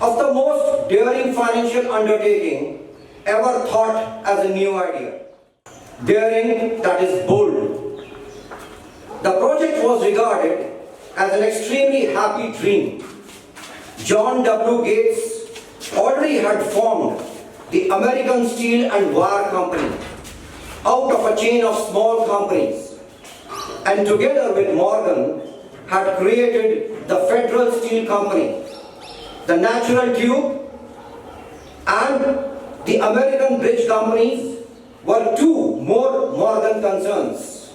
of the most daring financial undertaking ever thought as a new idea. Daring, that is bold. The project was regarded as an extremely happy dream. John W. Gates already had formed the American Steel and Wire Company out of a chain of small companies, and together with Morgan had created the Federal Steel Company, the Natural Tube and the American Bridge Companies were two more Morgan concerns.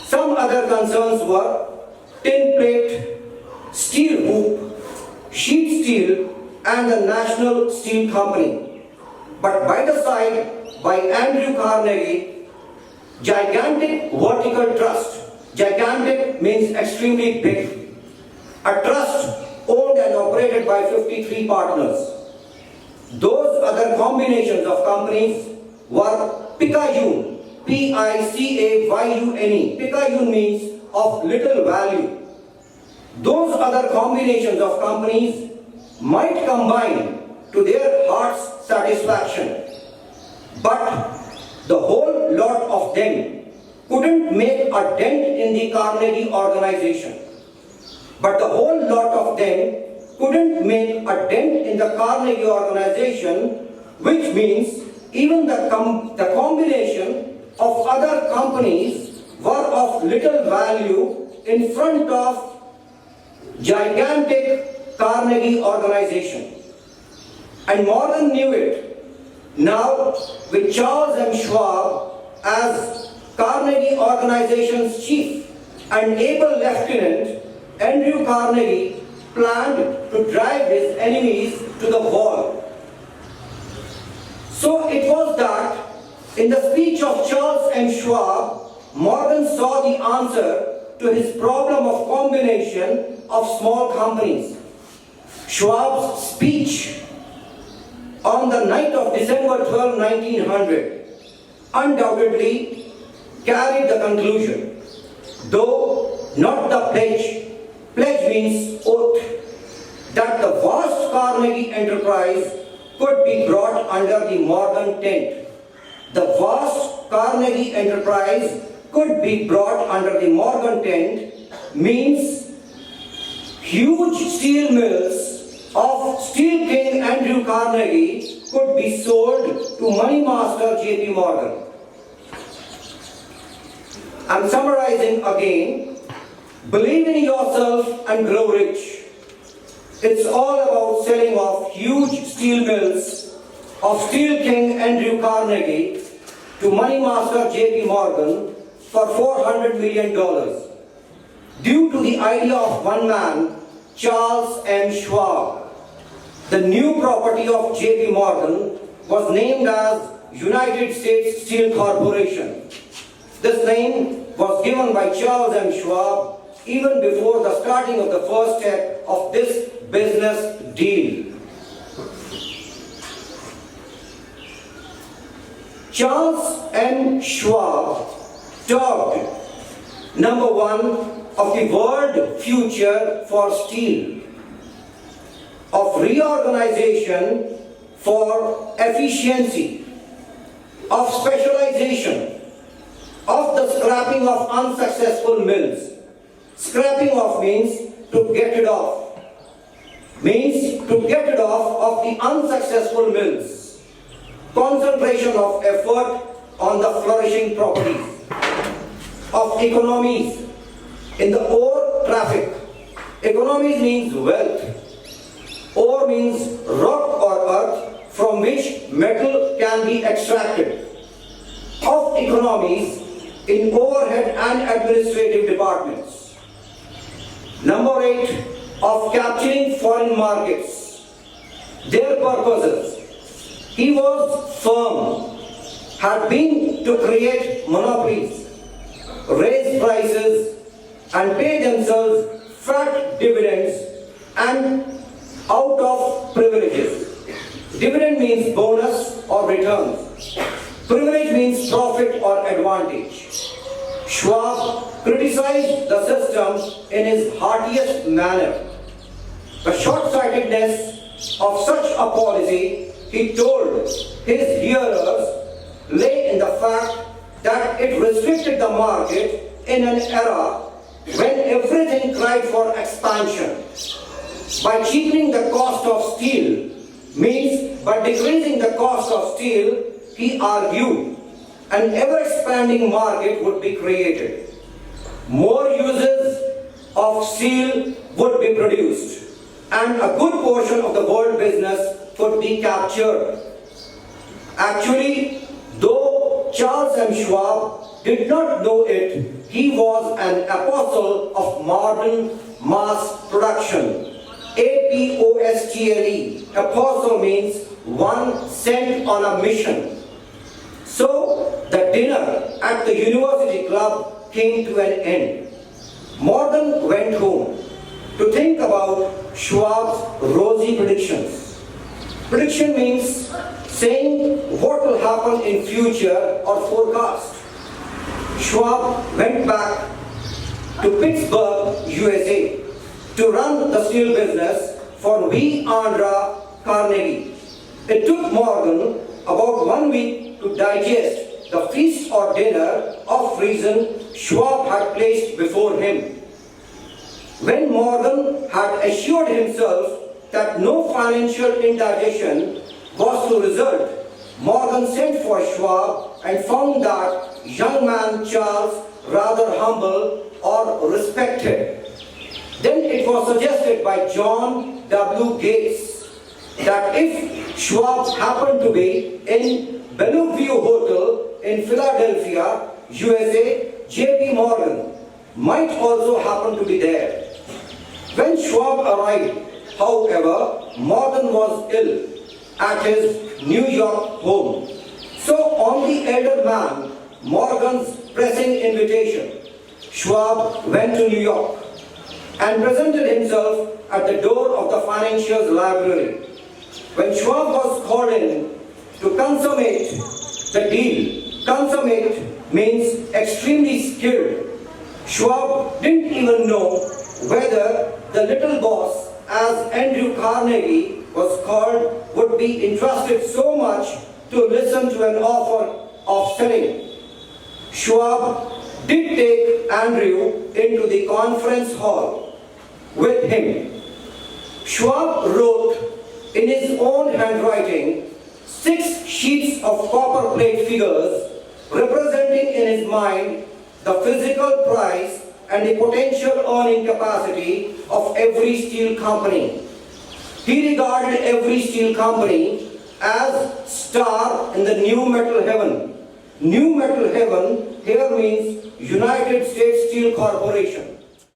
Some other concerns were tin plate, steel hoop, sheet steel and the National Steel Company. But by the side, by Andrew Carnegie, gigantic vertical trust. Gigantic means extremely big. A trust owned and operated by 53 partners. Those other combinations of companies were Picayune, P-I-C-A-Y-U-N-E. Picayune means of little value. Those other combinations of companies might combine to their heart's satisfaction, but the whole lot of them couldn't make a dent in the Carnegie organization. But the whole lot of them couldn't make a dent in the Carnegie organization, which means even the combination of other companies were of little value in front of gigantic Carnegie organization. And Morgan knew it. Now, with Charles M. Schwab as Carnegie organization's chief and able lieutenant, Andrew Carnegie planned to drive his enemies to the wall. So it was that in the speech of Charles M. Schwab, Morgan saw the answer to his problem of combination of small companies. Schwab's speech on the night of December 12, 1900 undoubtedly carried the conclusion, though not the pledge. Pledge means oath, that the vast Carnegie enterprise could be brought under the Morgan tent. The vast Carnegie enterprise could be brought under the Morgan tent means huge steel mills of Steel King Andrew Carnegie could be sold to money master J.P. Morgan. I'm summarizing again. Believe in yourself and grow rich. It's all about selling off huge steel mills of Steel King Andrew Carnegie to money master J.P. Morgan for $400 million. Due to the idea of one man, Charles M. Schwab, the new property of J.P. Morgan was named as United States Steel Corporation. This name was given by Charles M. Schwab even before the starting of the first step of this business deal. Charles M. Schwab talked, number one, of the world future for steel, of reorganization for efficiency, of specialization, of the scrapping of unsuccessful mills. Scrapping off means to get rid of. Means to get rid of the unsuccessful mills. Concentration of effort on the flourishing properties. Of economies. In the ore traffic, economies means wealth. Ore means rock or earth from which metal can be extracted. Of economies in overhead and administrative departments. Number 8, of capturing foreign markets. Their purposes. He was firm, had been to create monopolies, raise prices, and pay themselves fat dividends and out of privileges. Dividend means bonus or returns. Privilege means profit or advantage. Schwab criticized the system in his heartiest manner. The short-sightedness of such a policy, he told his hearers, lay in the fact that it restricted the market in an era when everything cried for expansion. By cheapening the cost of steel means by decreasing the cost of steel, he argued, an ever-expanding market would be created. More uses of steel would be produced, and a good portion of the world business could be captured. Actually, though Charles M. Schwab did not know it, he was an apostle of modern mass production. APOSTLE. Apostle means one sent on a mission. So the dinner at the university club came to an end. Morgan went home to think about Schwab's rosy predictions. Prediction means saying what will happen in future or forecast. Schwab went back to Pittsburgh, USA to run the steel business for V. Andra Carnegie. It took Morgan about 1 week to digest the feast or dinner of reason Schwab had placed before him. When Morgan had assured himself that no financial indigestion was to result, Morgan sent for Schwab and found that young man Charles rather humble or respected. Then it was suggested by John W. Gates that if Schwab happened to be in Bellevue Hotel in Philadelphia, USA, J.P. Morgan might also happen to be there. When Schwab arrived, however, Morgan was ill at his New York home. So on the elder man, Morgan's pressing invitation, Schwab went to New York and presented himself at the door of the financiers' library. When Schwab was called in to consummate the deal, consummate means extremely skilled. Schwab didn't even know whether the little boss, as Andrew Carnegie was called, would be entrusted so much to listen to an offer of selling. Schwab did take Andrew into the conference hall with him. Schwab wrote in his own handwriting 6 sheets of copper plate figures representing in his mind the physical price and the potential earning capacity of every steel company. He regarded every steel company as star in the new metal heaven. New metal heaven here means United States Steel Corporation.